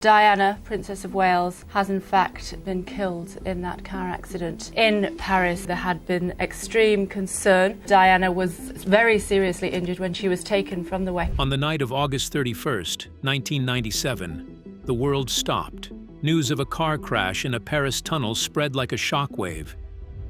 Diana, Princess of Wales, has in fact been killed in that car accident. In Paris, there had been extreme concern. Diana was very seriously injured when she was taken from the West. On the night of August 31st, 1997, the world stopped. News of a car crash in a Paris tunnel spread like a shockwave,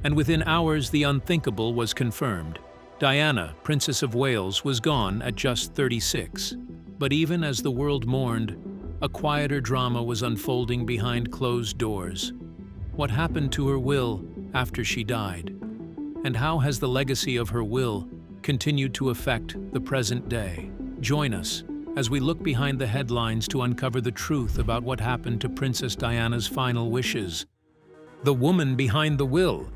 and within hours the unthinkable was confirmed. Diana, Princess of Wales, was gone at just 36. But even as the world mourned, a quieter drama was unfolding behind closed doors. What happened to her will after she died? And how has the legacy of her will continued to affect the present day? Join us as we look behind the headlines to uncover the truth about what happened to Princess Diana's final wishes. The woman behind the will.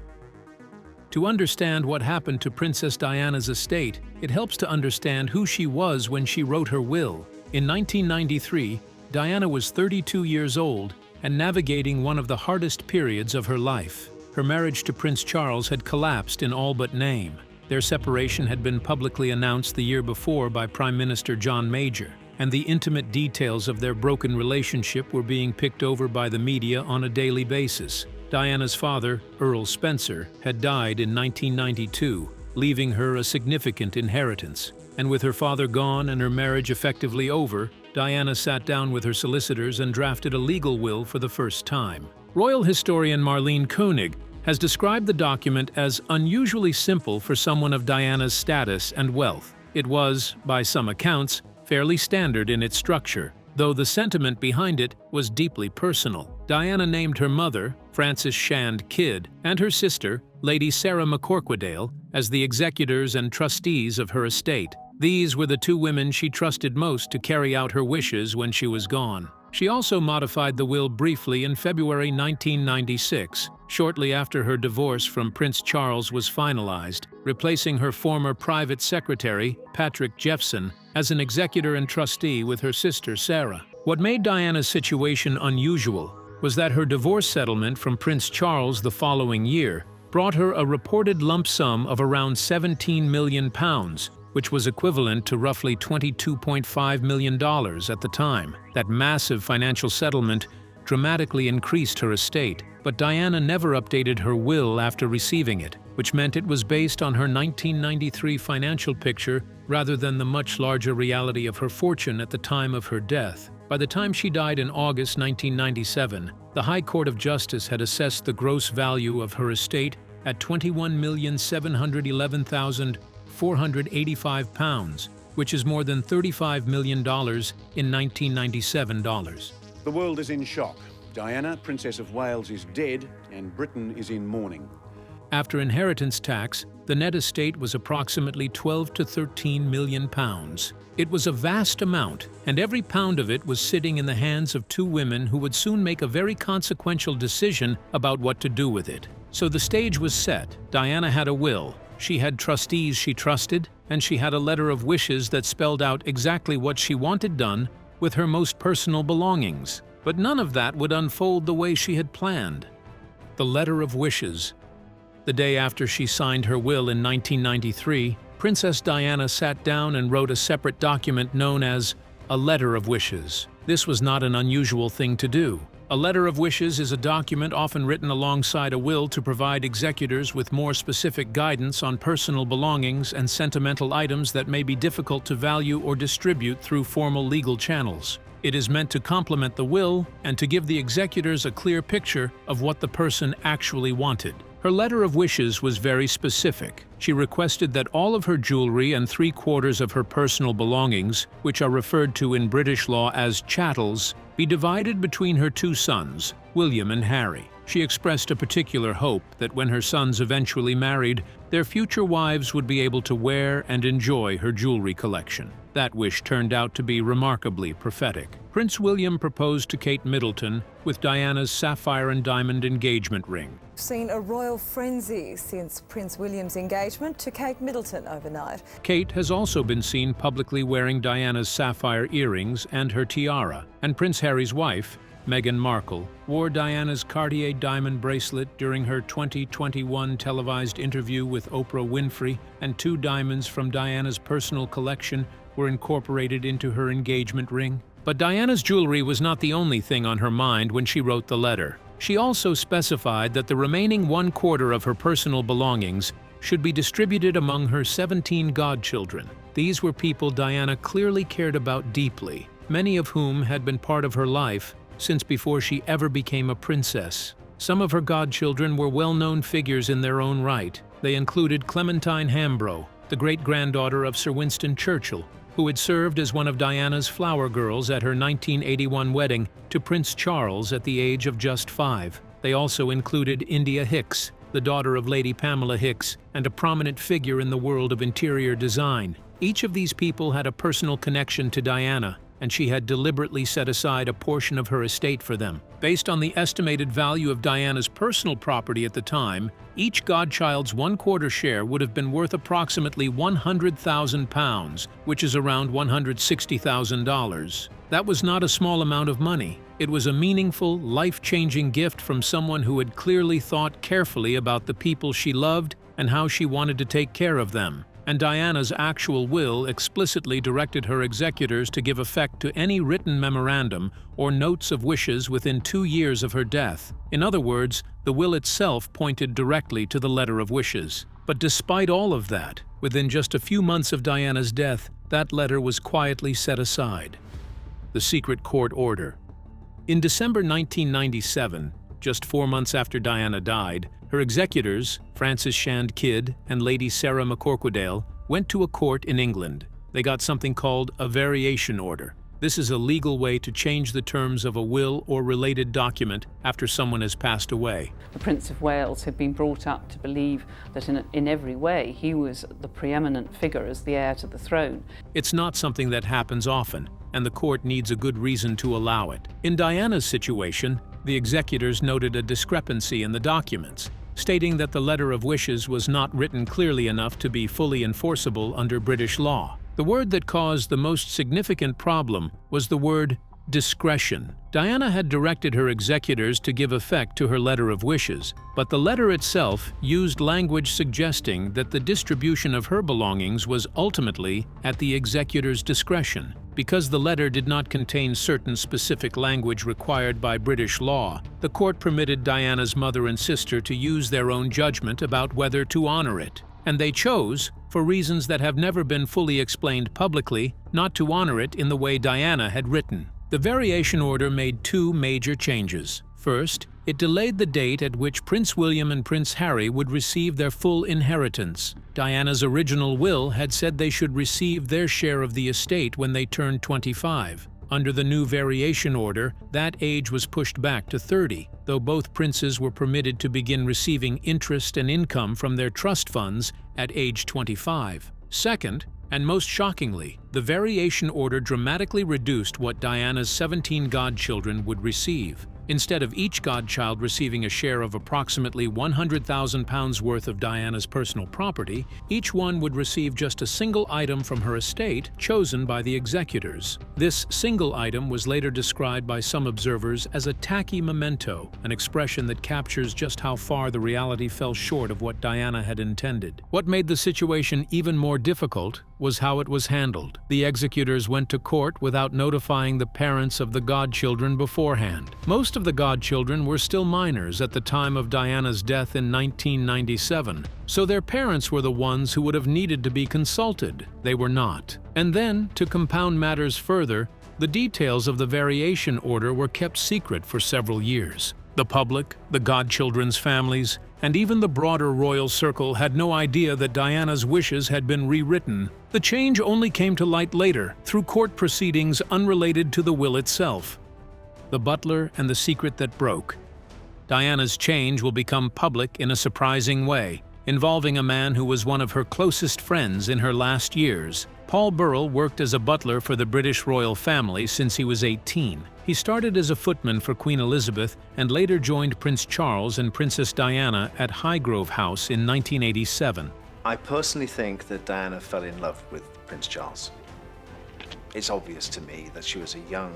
To understand what happened to Princess Diana's estate, it helps to understand who she was when she wrote her will. In 1993, Diana was 32 years old and navigating one of the hardest periods of her life. Her marriage to Prince Charles had collapsed in all but name. Their separation had been publicly announced the year before by Prime Minister John Major, and the intimate details of their broken relationship were being picked over by the media on a daily basis. Diana's father, Earl Spencer, had died in 1992, leaving her a significant inheritance. And with her father gone and her marriage effectively over, Diana sat down with her solicitors and drafted a legal will for the first time. Royal historian Marlene Koenig has described the document as unusually simple for someone of Diana's status and wealth. It was, by some accounts, fairly standard in its structure, though the sentiment behind it was deeply personal. Diana named her mother, Frances Shand Kidd, and her sister, Lady Sarah McCorquodale, as the executors and trustees of her estate. These were the two women she trusted most to carry out her wishes when she was gone. She also modified the will briefly in February 1996, shortly after her divorce from Prince Charles was finalized, replacing her former private secretary, Patrick Jeffson, as an executor and trustee with her sister Sarah. What made Diana's situation unusual was that her divorce settlement from Prince Charles the following year brought her a reported lump sum of around £17 million, which was equivalent to roughly $22.5 million at the time. That massive financial settlement dramatically increased her estate, but Diana never updated her will after receiving it, which meant it was based on her 1993 financial picture rather than the much larger reality of her fortune at the time of her death. By the time she died in August 1997, the High Court of Justice had assessed the gross value of her estate at £21,711,485, which is more than $35 million in 1997 dollars. The world is in shock. Diana, Princess of Wales, is dead, and Britain is in mourning. After inheritance tax, the net estate was approximately £12 to £13 million. It was a vast amount, and every pound of it was sitting in the hands of two women who would soon make a very consequential decision about what to do with it. So the stage was set. Diana had a will. She had trustees she trusted, and she had a letter of wishes that spelled out exactly what she wanted done with her most personal belongings. But none of that would unfold the way she had planned. The letter of wishes. The day after she signed her will in 1993, Princess Diana sat down and wrote a separate document known as a letter of wishes. This was not an unusual thing to do. A letter of wishes is a document often written alongside a will to provide executors with more specific guidance on personal belongings and sentimental items that may be difficult to value or distribute through formal legal channels. It is meant to complement the will and to give the executors a clear picture of what the person actually wanted. Her letter of wishes was very specific. She requested that all of her jewelry and 3/4 of her personal belongings, which are referred to in British law as chattels, be divided between her two sons, William and Harry. She expressed a particular hope that when her sons eventually married, their future wives would be able to wear and enjoy her jewelry collection. That wish turned out to be remarkably prophetic. Prince William proposed to Kate Middleton with Diana's sapphire and diamond engagement ring. We've seen a royal frenzy since Prince William's engagement to Kate Middleton overnight. Kate has also been seen publicly wearing Diana's sapphire earrings and her tiara, and Prince Harry's wife, Meghan Markle, wore Diana's Cartier diamond bracelet during her 2021 televised interview with Oprah Winfrey, and 2 diamonds from Diana's personal collection were incorporated into her engagement ring. But Diana's jewelry was not the only thing on her mind when she wrote the letter. She also specified that the remaining 1/4 of her personal belongings should be distributed among her 17 godchildren. These were people Diana clearly cared about deeply, many of whom had been part of her life since before she ever became a princess. Some of her godchildren were well-known figures in their own right. They included Clementine Hambro, the great-granddaughter of Sir Winston Churchill, who had served as one of Diana's flower girls at her 1981 wedding to Prince Charles at the age of just 5. They also included India Hicks, the daughter of Lady Pamela Hicks, and a prominent figure in the world of interior design. Each of these people had a personal connection to Diana, and she had deliberately set aside a portion of her estate for them. Based on the estimated value of Diana's personal property at the time, each godchild's 1/4 share would have been worth approximately £100,000, which is around $160,000. That was not a small amount of money. It was a meaningful, life-changing gift from someone who had clearly thought carefully about the people she loved and how she wanted to take care of them. And Diana's actual will explicitly directed her executors to give effect to any written memorandum or notes of wishes within 2 years of her death. In other words, the will itself pointed directly to the letter of wishes. But despite all of that, within just a few months of Diana's death, that letter was quietly set aside. The secret court order. In December 1997, just 4 months after Diana died, her executors, Francis Shand Kidd and Lady Sarah McCorquodale, went to a court in England. They got something called a variation order. This is a legal way to change the terms of a will or related document after someone has passed away. The Prince of Wales had been brought up to believe that in every way he was the preeminent figure as the heir to the throne. It's not something that happens often, and the court needs a good reason to allow it. In Diana's situation, the executors noted a discrepancy in the documents, stating that the letter of wishes was not written clearly enough to be fully enforceable under British law. The word that caused the most significant problem was the word discretion. Diana had directed her executors to give effect to her letter of wishes, but the letter itself used language suggesting that the distribution of her belongings was ultimately at the executor's discretion. Because the letter did not contain certain specific language required by British law, the court permitted Diana's mother and sister to use their own judgment about whether to honor it. And they chose, for reasons that have never been fully explained publicly, not to honor it in the way Diana had written. The variation order made 2 major changes. First, it delayed the date at which Prince William and Prince Harry would receive their full inheritance. Diana's original will had said they should receive their share of the estate when they turned 25. Under the new variation order, that age was pushed back to 30, though both princes were permitted to begin receiving interest and income from their trust funds at age 25. Second, and most shockingly, the variation order dramatically reduced what Diana's 17 godchildren would receive. Instead of each godchild receiving a share of approximately £100,000 worth of Diana's personal property, each one would receive just a single item from her estate chosen by the executors. This single item was later described by some observers as a tacky memento, an expression that captures just how far the reality fell short of what Diana had intended. What made the situation even more difficult was how it was handled. The executors went to court without notifying the parents of the godchildren beforehand. Most of the godchildren were still minors at the time of Diana's death in 1997, so their parents were the ones who would have needed to be consulted. They were not. And then, to compound matters further, the details of the variation order were kept secret for several years. The public, the godchildren's families, and even the broader royal circle had no idea that Diana's wishes had been rewritten. The change only came to light later, through court proceedings unrelated to the will itself. The Butler and the Secret That Broke. Diana's change will become public in a surprising way, involving a man who was one of her closest friends in her last years. Paul Burrell worked as a butler for the British royal family since he was 18. He started as a footman for Queen Elizabeth and later joined Prince Charles and Princess Diana at Highgrove House in 1987. I personally think that Diana fell in love with Prince Charles. It's obvious to me that she was a young...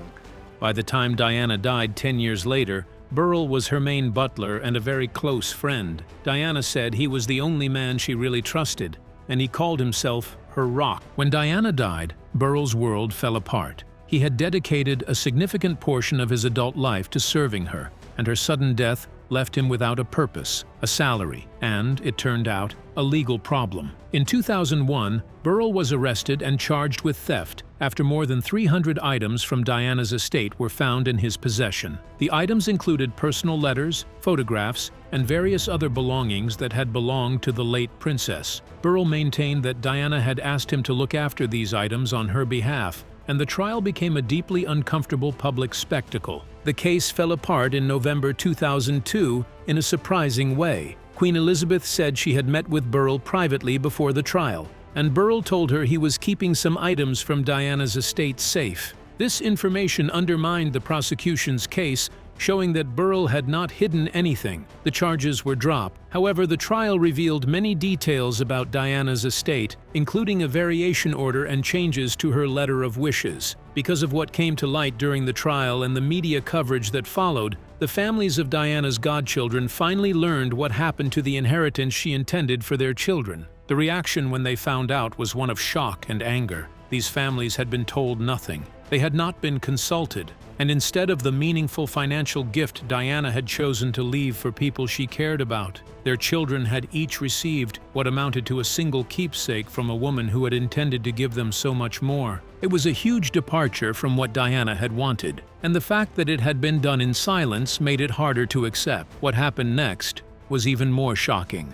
By the time Diana died 10 years later, Burrell was her main butler and a very close friend. Diana said he was the only man she really trusted, and he called himself her rock. When Diana died, Burrell's world fell apart. He had dedicated a significant portion of his adult life to serving her, and her sudden death left him without a purpose, a salary, and, it turned out, a legal problem. In 2001, Burrell was arrested and charged with theft after more than 300 items from Diana's estate were found in his possession. The items included personal letters, photographs, and various other belongings that had belonged to the late princess. Burrell maintained that Diana had asked him to look after these items on her behalf, and the trial became a deeply uncomfortable public spectacle. The case fell apart in November 2002 in a surprising way. Queen Elizabeth said she had met with Burrell privately before the trial, and Burrell told her he was keeping some items from Diana's estate safe. This information undermined the prosecution's case, showing that Burrell had not hidden anything. The charges were dropped. However, the trial revealed many details about Diana's estate, including a variation order and changes to her letter of wishes. Because of what came to light during the trial and the media coverage that followed, the families of Diana's godchildren finally learned what happened to the inheritance she intended for their children. The reaction when they found out was one of shock and anger. These families had been told nothing. They had not been consulted, and instead of the meaningful financial gift Diana had chosen to leave for people she cared about, their children had each received what amounted to a single keepsake from a woman who had intended to give them so much more. It was a huge departure from what Diana had wanted, and the fact that it had been done in silence made it harder to accept. What happened next was even more shocking.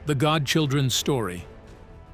The godchildren's story.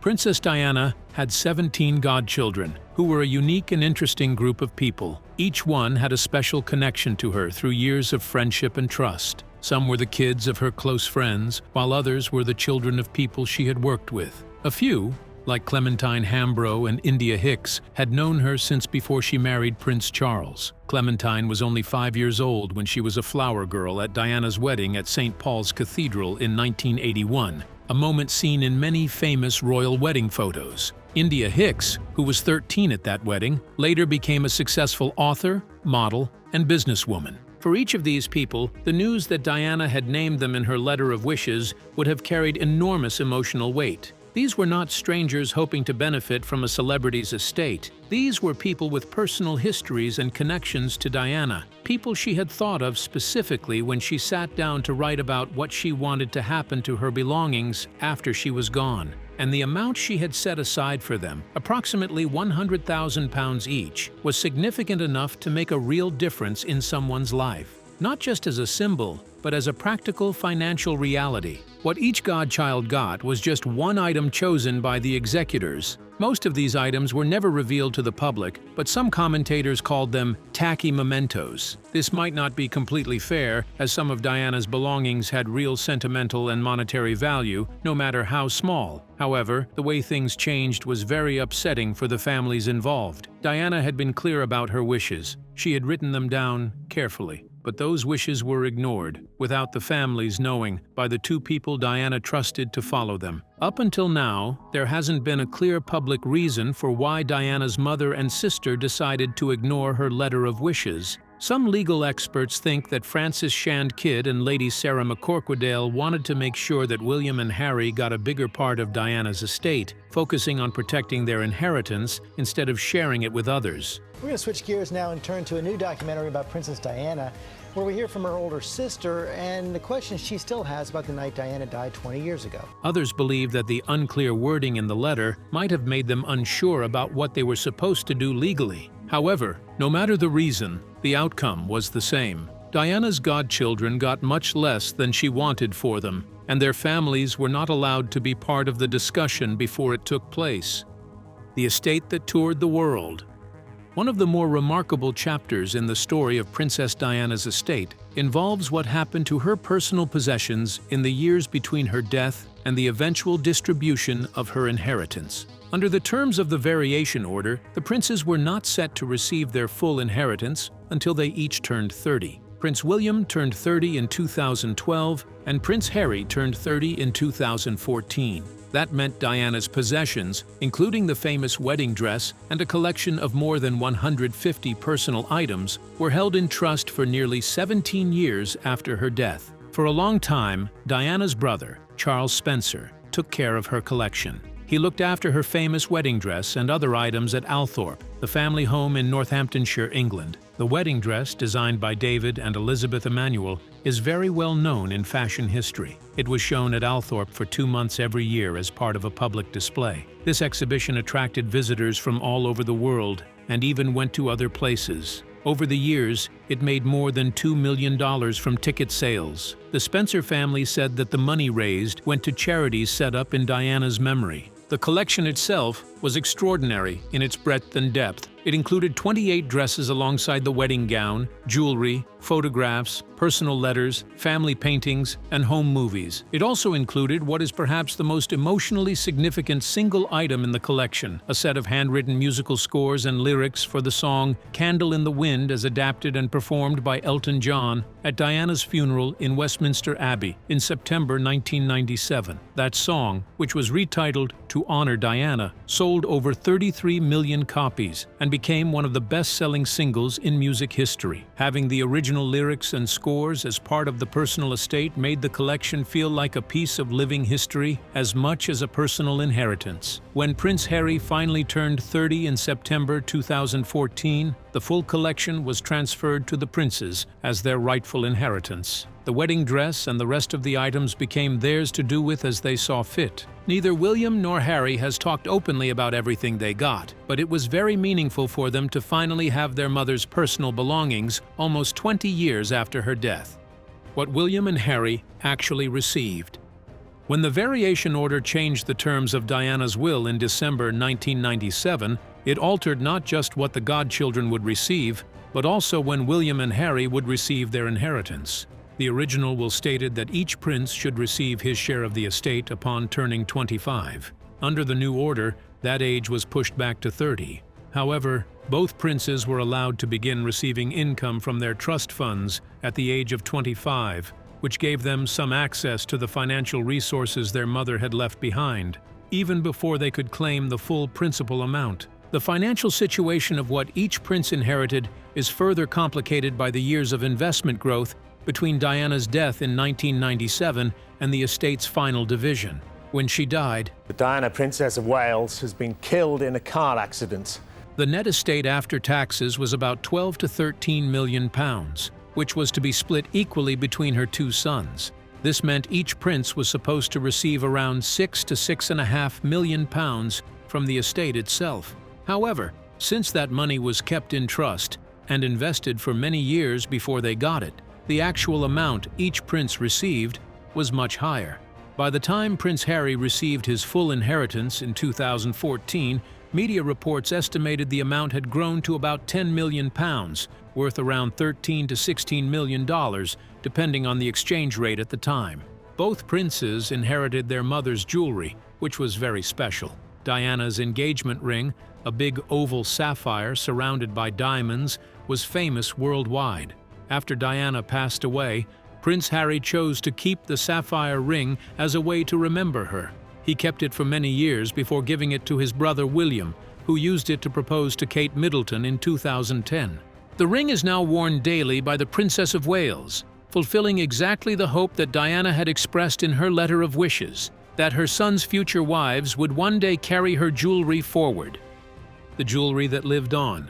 Princess Diana had 17 godchildren, who were a unique and interesting group of people. Each one had a special connection to her through years of friendship and trust. Some were the kids of her close friends, while others were the children of people she had worked with. A few, like Clementine Hambro and India Hicks, had known her since before she married Prince Charles. Clementine was only 5 years old when she was a flower girl at Diana's wedding at St. Paul's Cathedral in 1981, a moment seen in many famous royal wedding photos. India Hicks, who was 13 at that wedding, later became a successful author, model, and businesswoman. For each of these people, the news that Diana had named them in her letter of wishes would have carried enormous emotional weight. These were not strangers hoping to benefit from a celebrity's estate. These were people with personal histories and connections to Diana, people she had thought of specifically when she sat down to write about what she wanted to happen to her belongings after she was gone. And the amount she had set aside for them, approximately £100,000 each, was significant enough to make a real difference in someone's life. Not just as a symbol, but as a practical financial reality. What each godchild got was just one item chosen by the executors. Most of these items were never revealed to the public, but some commentators called them tacky mementos. This might not be completely fair, as some of Diana's belongings had real sentimental and monetary value, no matter how small. However, the way things changed was very upsetting for the families involved. Diana had been clear about her wishes. She had written them down carefully. But those wishes were ignored, without the families knowing, by the two people Diana trusted to follow them. Up until now, there hasn't been a clear public reason for why Diana's mother and sister decided to ignore her letter of wishes. Some legal experts think that Francis Shand Kidd and Lady Sarah McCorquodale wanted to make sure that William and Harry got a bigger part of Diana's estate, focusing on protecting their inheritance instead of sharing it with others. We're going to switch gears now and turn to a new documentary about Princess Diana, where we hear from her older sister and the questions she still has about the night Diana died 20 years ago. Others believe that the unclear wording in the letter might have made them unsure about what they were supposed to do legally. However, no matter the reason, the outcome was the same. Diana's godchildren got much less than she wanted for them, and their families were not allowed to be part of the discussion before it took place. The estate that toured the world. One of the more remarkable chapters in the story of Princess Diana's estate involves what happened to her personal possessions in the years between her death and the eventual distribution of her inheritance. Under the terms of the variation order, the princes were not set to receive their full inheritance until they each turned 30. Prince William turned 30 in 2012, and Prince Harry turned 30 in 2014. That meant Diana's possessions, including the famous wedding dress and a collection of more than 150 personal items, were held in trust for nearly 17 years after her death. For a long time, Diana's brother, Charles Spencer, took care of her collection. He looked after her famous wedding dress and other items at Althorpe, the family home in Northamptonshire, England. The wedding dress, designed by David and Elizabeth Emanuel, is very well known in fashion history. It was shown at Althorpe for 2 months every year as part of a public display. This exhibition attracted visitors from all over the world and even went to other places. Over the years, it made more than $2 million from ticket sales. The Spencer family said that the money raised went to charities set up in Diana's memory. The collection itself was extraordinary in its breadth and depth. It included 28 dresses alongside the wedding gown, jewelry, photographs, personal letters, family paintings, and home movies. It also included what is perhaps the most emotionally significant single item in the collection, a set of handwritten musical scores and lyrics for the song "Candle in the Wind" as adapted and performed by Elton John at Diana's funeral in Westminster Abbey in September 1997. That song, which was retitled "To Honor Diana," sold over 33 million copies and became one of the best-selling singles in music history. Having the original lyrics and scores as part of the personal estate made the collection feel like a piece of living history as much as a personal inheritance. When Prince Harry finally turned 30 in September 2014, the full collection was transferred to the princes as their rightful inheritance. The wedding dress and the rest of the items became theirs to do with as they saw fit. Neither William nor Harry has talked openly about everything they got, but it was very meaningful for them to finally have their mother's personal belongings almost 20 years after her death. What William and Harry actually received. When the variation order changed the terms of Diana's will in December 1997, it altered not just what the godchildren would receive, but also when William and Harry would receive their inheritance. The original will stated that each prince should receive his share of the estate upon turning 25. Under the new order, that age was pushed back to 30. However, both princes were allowed to begin receiving income from their trust funds at the age of 25, which gave them some access to the financial resources their mother had left behind, even before they could claim the full principal amount. The financial situation of what each prince inherited is further complicated by the years of investment growth between Diana's death in 1997 and the estate's final division. When she died, Diana, Princess of Wales, has been killed in a car accident. the net estate after taxes was about 12 to 13 million pounds, which was to be split equally between her two sons. This meant each prince was supposed to receive around 6 to 6.5 million pounds from the estate itself. However, since that money was kept in trust and invested for many years before they got it, the actual amount each prince received was much higher. By the time Prince Harry received his full inheritance in 2014, media reports estimated the amount had grown to about 10 million pounds, worth around $13 to $16 million, depending on the exchange rate at the time. Both princes inherited their mother's jewelry, which was very special. Diana's engagement ring, a big oval sapphire surrounded by diamonds, was famous worldwide. After Diana passed away, Prince Harry chose to keep the sapphire ring as a way to remember her. He kept it for many years before giving it to his brother William, who used it to propose to Kate Middleton in 2010. The ring is now worn daily by the Princess of Wales, fulfilling exactly the hope that Diana had expressed in her letter of wishes, that her sons' future wives would one day carry her jewelry forward. The jewelry that lived on.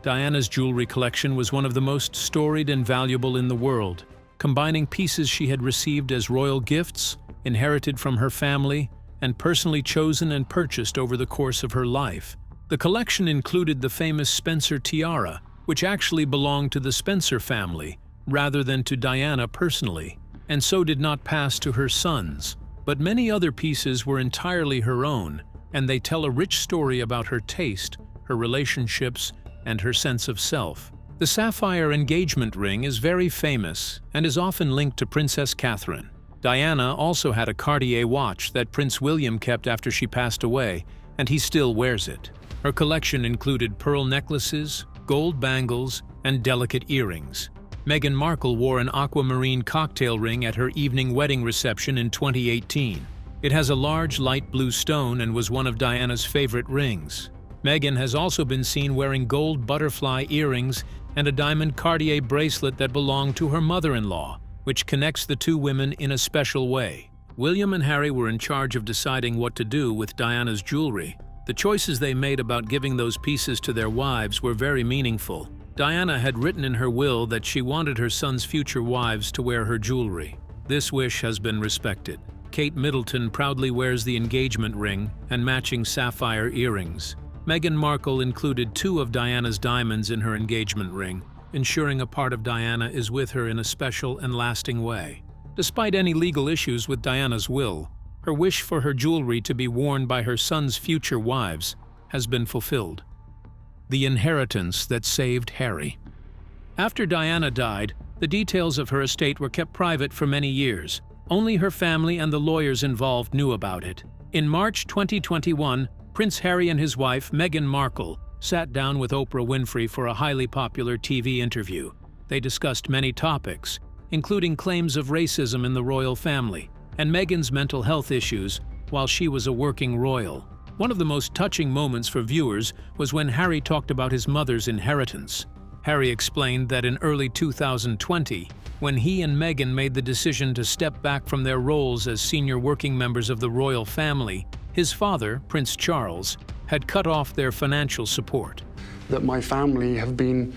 Diana's jewelry collection was one of the most storied and valuable in the world, combining pieces she had received as royal gifts, inherited from her family, and personally chosen and purchased over the course of her life. The collection included the famous Spencer tiara, which actually belonged to the Spencer family rather than to Diana personally, and so did not pass to her sons. But many other pieces were entirely her own, and they tell a rich story about her taste, her relationships, and her sense of self. The sapphire engagement ring is very famous and is often linked to Princess Catherine. Diana also had a Cartier watch that Prince William kept after she passed away, and he still wears it. Her collection included pearl necklaces, gold bangles, and delicate earrings. Meghan Markle wore an aquamarine cocktail ring at her evening wedding reception in 2018. It has a large light blue stone and was one of Diana's favorite rings. Meghan has also been seen wearing gold butterfly earrings and a diamond Cartier bracelet that belonged to her mother-in-law, which connects the two women in a special way. William and Harry were in charge of deciding what to do with Diana's jewelry. The choices they made about giving those pieces to their wives were very meaningful. Diana had written in her will that she wanted her son's future wives to wear her jewelry. This wish has been respected. Kate Middleton proudly wears the engagement ring and matching sapphire earrings. Meghan Markle included 2 of Diana's diamonds in her engagement ring, ensuring a part of Diana is with her in a special and lasting way. Despite any legal issues with Diana's will, her wish for her jewelry to be worn by her son's future wives has been fulfilled. The inheritance that saved Harry. After Diana died, the details of her estate were kept private for many years. Only her family and the lawyers involved knew about it. In March 2021, Prince Harry and his wife, Meghan Markle, sat down with Oprah Winfrey for a highly popular TV interview. They discussed many topics, including claims of racism in the royal family and Meghan's mental health issues while she was a working royal. One of the most touching moments for viewers was when Harry talked about his mother's inheritance. Harry explained that in early 2020, when he and Meghan made the decision to step back from their roles as senior working members of the royal family, his father, Prince Charles, had cut off their financial support. That my family have been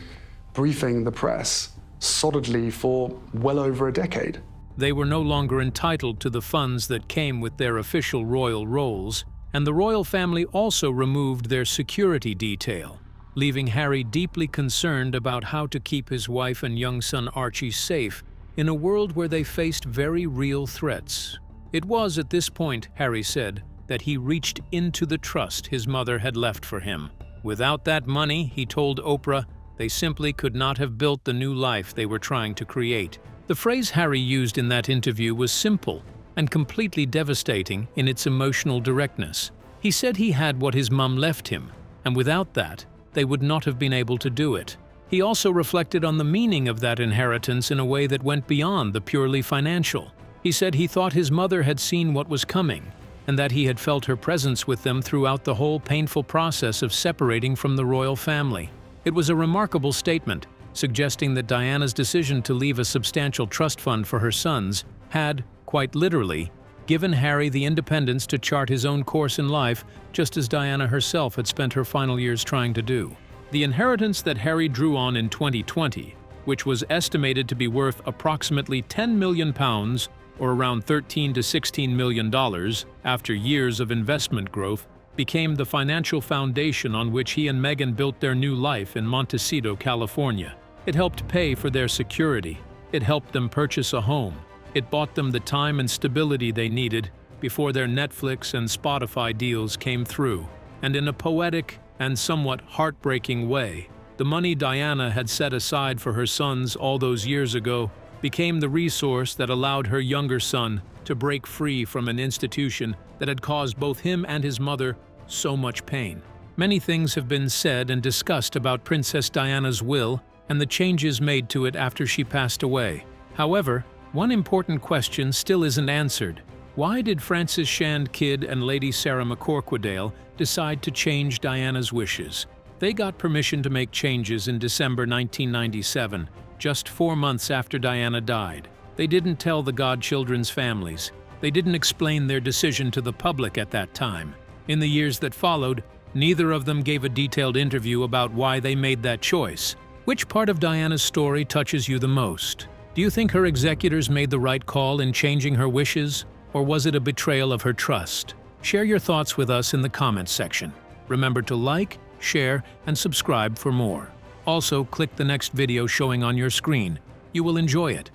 briefing the press solidly for well over a decade. They were no longer entitled to the funds that came with their official royal roles, and the royal family also removed their security detail, leaving Harry deeply concerned about how to keep his wife and young son Archie safe in a world where they faced very real threats. It was at this point, Harry said, that he reached into the trust his mother had left for him. Without that money, he told Oprah, they simply could not have built the new life they were trying to create. The phrase Harry used in that interview was simple and completely devastating in its emotional directness. He said he had what his mum left him, and without that, they would not have been able to do it. He also reflected on the meaning of that inheritance in a way that went beyond the purely financial. He said he thought his mother had seen what was coming, and that he had felt her presence with them throughout the whole painful process of separating from the royal family. It was a remarkable statement, suggesting that Diana's decision to leave a substantial trust fund for her sons had, quite literally, given Harry the independence to chart his own course in life, just as Diana herself had spent her final years trying to do. The inheritance that Harry drew on in 2020, which was estimated to be worth approximately £10 million, or around $13 to $16 million, after years of investment growth, became the financial foundation on which he and Meghan built their new life in Montecito, California. It helped pay for their security. It helped them purchase a home. It bought them the time and stability they needed before their Netflix and Spotify deals came through. And in a poetic and somewhat heartbreaking way, the money Diana had set aside for her sons all those years ago became the resource that allowed her younger son to break free from an institution that had caused both him and his mother so much pain. Many things have been said and discussed about Princess Diana's will and the changes made to it after she passed away. However, one important question still isn't answered. Why did Francis Shand Kidd and Lady Sarah McCorquodale decide to change Diana's wishes? They got permission to make changes in December 1997, just 4 months after Diana died. They didn't tell the godchildren's families. They didn't explain their decision to the public at that time. In the years that followed, neither of them gave a detailed interview about why they made that choice. Which part of Diana's story touches you the most? Do you think her executors made the right call in changing her wishes, or was it a betrayal of her trust? Share your thoughts with us in the comments section. Remember to like, share, and subscribe for more. Also, click the next video showing on your screen. You will enjoy it.